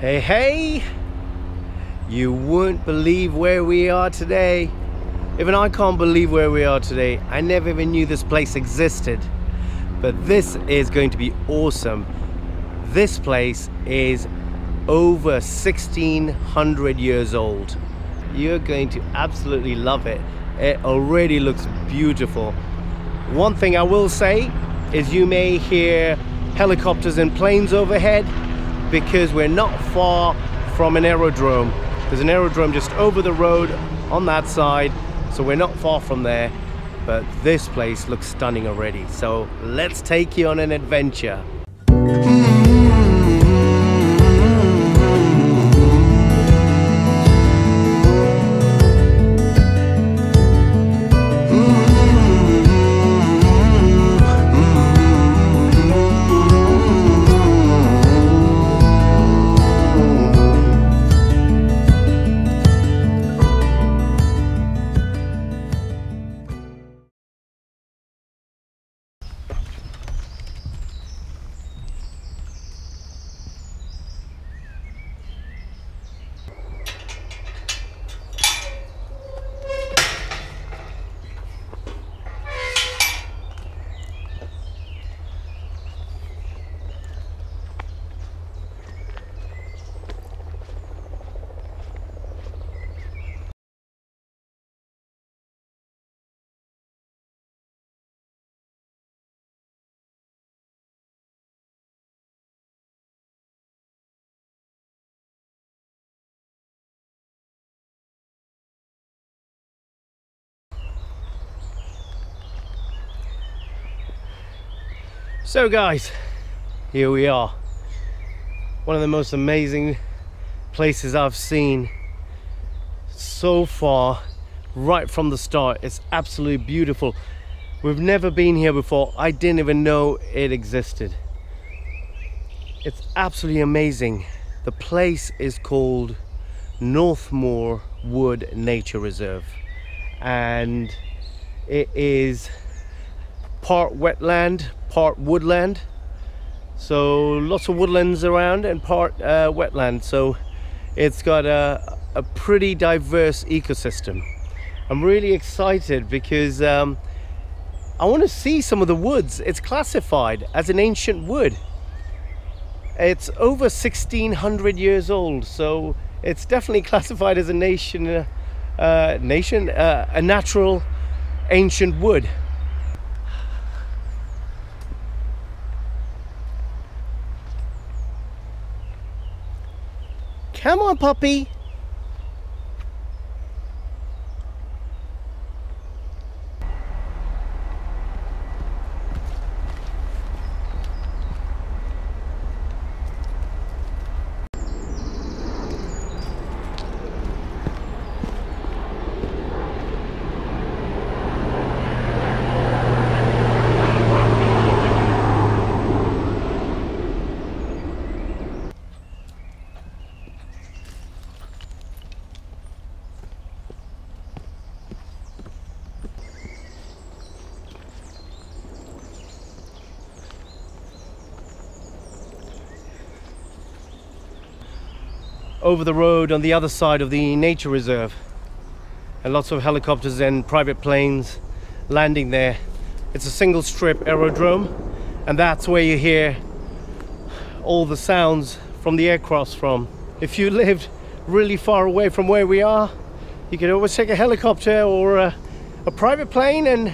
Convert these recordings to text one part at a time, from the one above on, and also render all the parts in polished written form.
Hey, hey! You wouldn't believe where we are today. Even I can't believe where we are today. I never even knew this place existed. But this is going to be awesome. This place is over 1600 years old. You're going to absolutely love it. It already looks beautiful. One thing I will say is you may hear helicopters and planes overhead, because we're not far from an aerodrome. There's an aerodrome just over the road on that side, so we're not far from there. But this place looks stunning already, so let's take you on an adventure. So guys, here we are. One of the most amazing places I've seen so far, right from the start. It's absolutely beautiful. We've never been here before. I didn't even know it existed. It's absolutely amazing. The place is called Northmoor Wood Nature Reserve, and it is part wetland, part woodland. So lots of woodlands around and part wetland. So it's got a pretty diverse ecosystem. I'm really excited because I want to see some of the woods. It's classified as an ancient wood. It's over 1600 years old, so it's definitely classified as a natural ancient wood. Come on, puppy. Over the road on the other side of the nature reserve, and lots of helicopters and private planes landing there. It's a single strip aerodrome, and that's where you hear all the sounds from the aircrafts from. If you lived really far away from where we are, you could always take a helicopter or a private plane and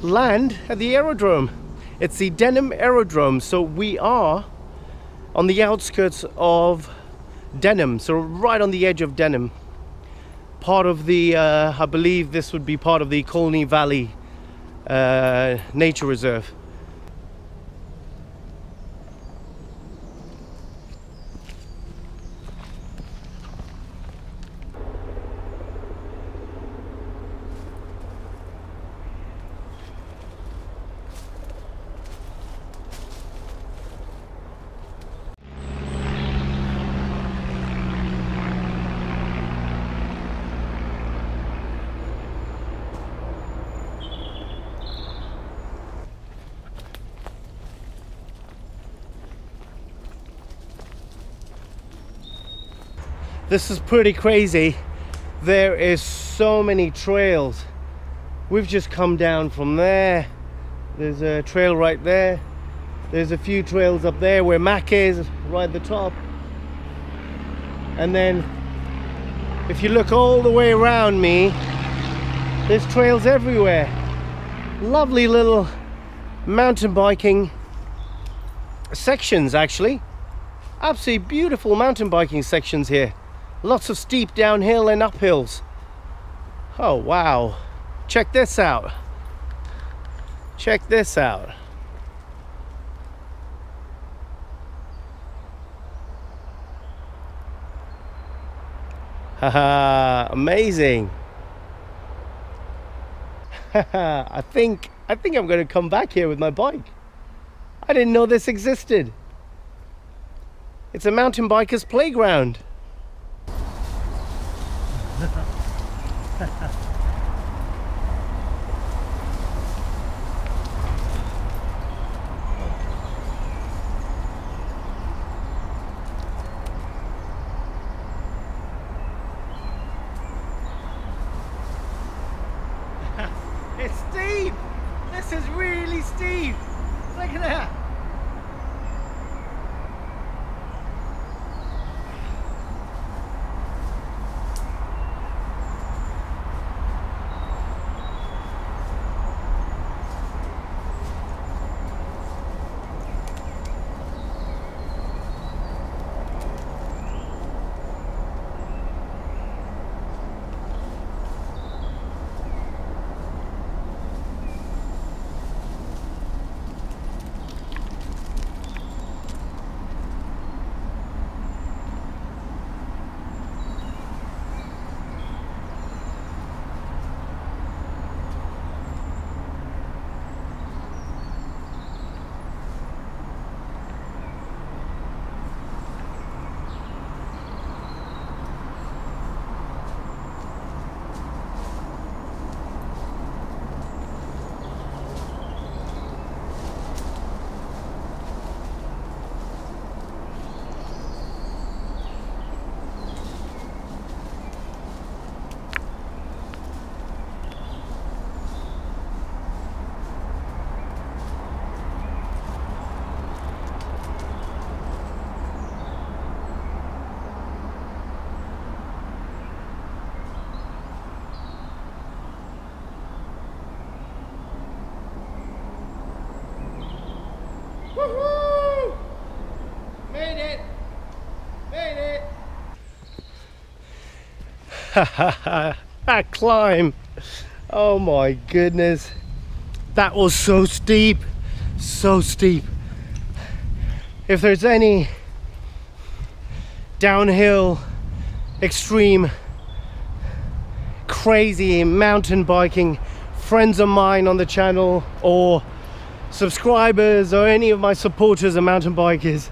land at the aerodrome. It's the Denham Aerodrome, so we are on the outskirts of Denham, so right on the edge of Denham. Part of the, I believe this would be part of the Colney Valley Nature Reserve. This is pretty crazy. There is so many trails. We've just come down from there. There's a trail right there. There's a few trails up there where Mac is, right at the top. And then if you look all the way around me, there's trails everywhere. Lovely little mountain biking sections, actually. Absolutely beautiful mountain biking sections here. Lots of steep downhill and uphills. Oh wow, check this out. Check this out. Haha, amazing. I think I'm going to come back here with my bike. I didn't know this existed. It's a mountain biker's playground. It's steep. This is really steep. Look at that. Woohoo! Made it! Made it! That climb! Oh my goodness! That was so steep! So steep! If there's any downhill, extreme, crazy mountain biking friends of mine on the channel, or subscribers, or any of my supporters of mountain bikers,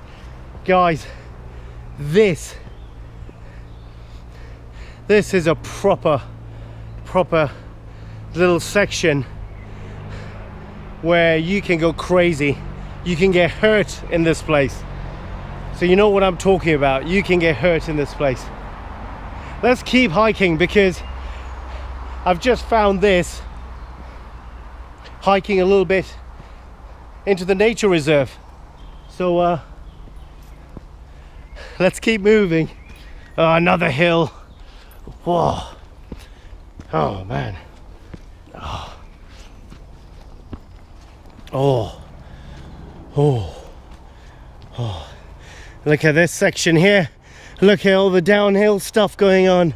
guys, this is a proper little section where you can go crazy. You can get hurt in this place. So you know what I'm talking about. You can get hurt in this place. Let's keep hiking, because I've just found this, hiking a little bit into the nature reserve. So let's keep moving. Oh, another hill. Whoa. Oh man. Oh. Oh. Oh. Oh. Look at this section here. Look at all the downhill stuff going on.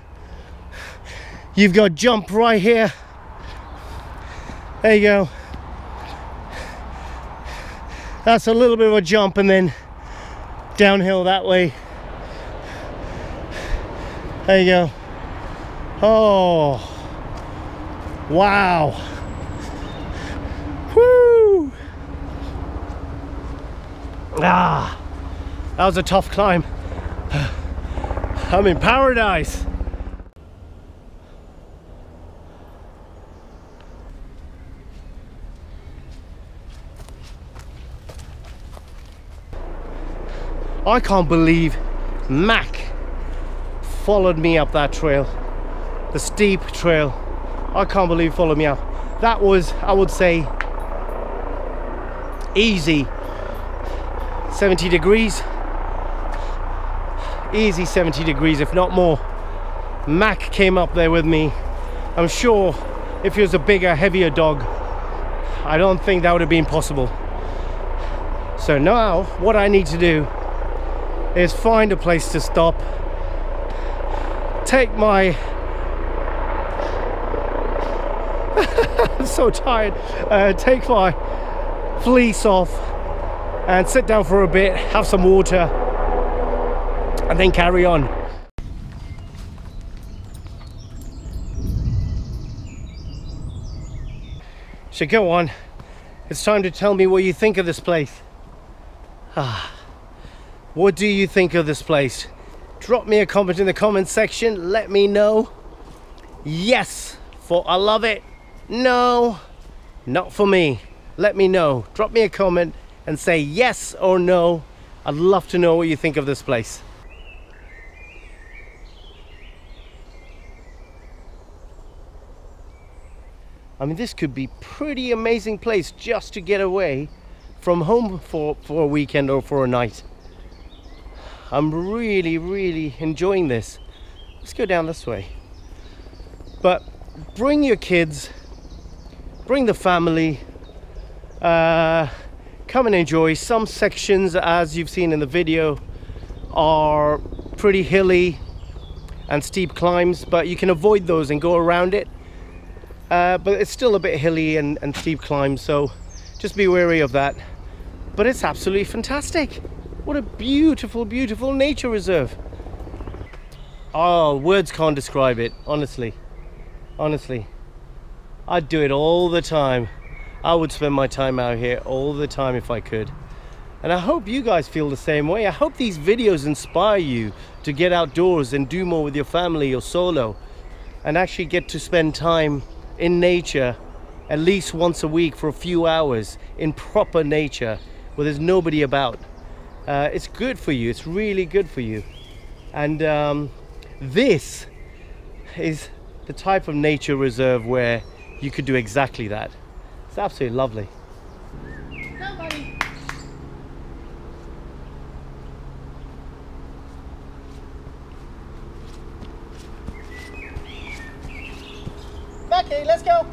You've got jump right here. There you go. That's a little bit of a jump, and then downhill that way. There you go. Oh, wow. Woo! Ah, that was a tough climb. I'm in paradise. I can't believe Mac followed me up that trail, the steep trail. I can't believe you followed me up. That was, I would say, easy 70 degrees. Easy 70 degrees, if not more. Mac came up there with me. I'm sure if he was a bigger, heavier dog, I don't think that would have been possible. So now what I need to do is find a place to stop, take my I'm so tired, take my fleece off and sit down for a bit, have some water, and then carry on. So go on, it's time to tell me what you think of this place. What do you think of this place? Drop me a comment in the comment section, let me know. Yes, for I love it. No, not for me. Let me know. Drop me a comment and say yes or no. I'd love to know what you think of this place. I mean, this could be pretty amazing place just to get away from home for a weekend or for a night. I'm really enjoying this. Let's go down this way. But bring your kids, bring the family, come and enjoy. Some sections, as you've seen in the video, are pretty hilly and steep climbs, but you can avoid those and go around it. But it's still a bit hilly and steep climbs, so just be wary of that. But it's absolutely fantastic. What a beautiful nature reserve. Oh, words can't describe it, honestly. I'd do it all the time. I would spend my time out here all the time if I could. And I hope you guys feel the same way. I hope these videos inspire you to get outdoors and do more with your family or solo, and actually get to spend time in nature at least once a week for a few hours in proper nature where there's nobody about. It's good for you. It's really good for you. And this is the type of nature reserve where you could do exactly that. It's absolutely lovely. Come, buddy. Mackie, let's go.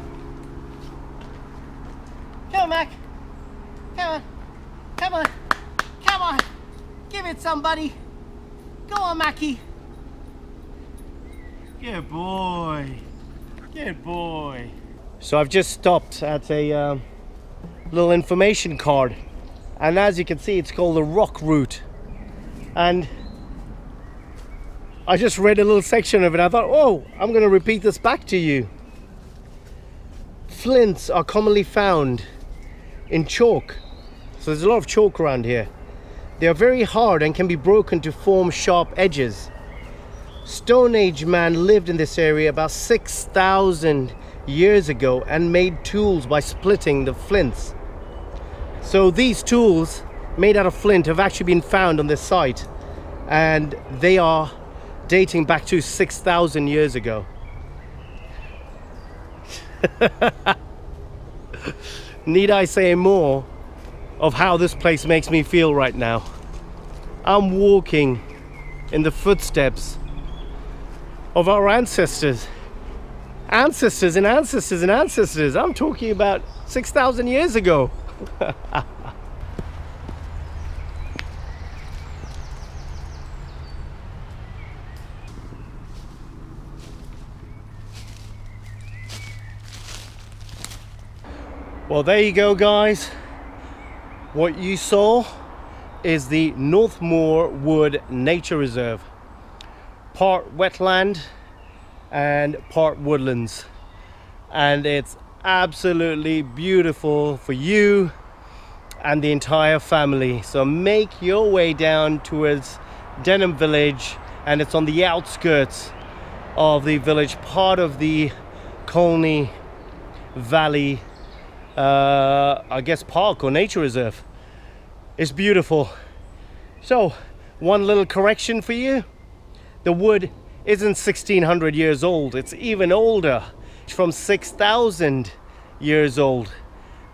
Come on, Mac. Come on. Come on. Come on. Give it somebody. Go on, Mackie. Good boy. Good boy. So I've just stopped at a little information card, and as you can see, it's called the rock route. And I just read a little section of it. I thought, oh, I'm going to repeat this back to you. Flints are commonly found in chalk. So there's a lot of chalk around here. They are very hard and can be broken to form sharp edges. Stone Age man lived in this area about 6,000 years ago and made tools by splitting the flints. So these tools made out of flint have actually been found on this site, and they are dating back to 6,000 years ago. Need I say more of how this place makes me feel right now? I'm walking in the footsteps of our ancestors. Ancestors and ancestors and ancestors. I'm talking about 6,000 years ago. Well, there you go, guys. What you saw is the Northmoor Wood Nature Reserve. Part wetland and part woodlands. And it's absolutely beautiful for you and the entire family. So make your way down towards Denham Village, and it's on the outskirts of the village, part of the Colney Valley I guess park or nature reserve. It's beautiful. So one little correction for you: the wood isn't 1600 years old. It's even older. It's from 6000 years old,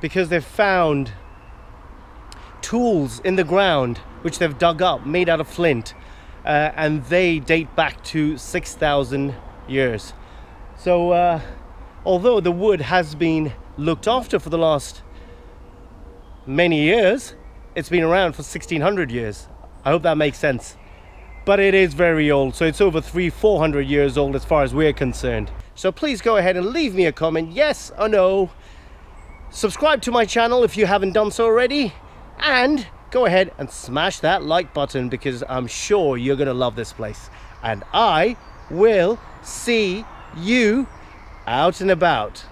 because they've found tools in the ground which they've dug up made out of flint, and they date back to 6000 years. So although the wood has been looked after for the last many years, it's been around for 1600 years. I hope that makes sense. But it is very old, so it's over 300-400 years old as far as we're concerned. So please go ahead and leave me a comment, yes or no. Subscribe to my channel if you haven't done so already, and go ahead and smash that like button, because I'm sure you're gonna love this place. And I will see you out and about.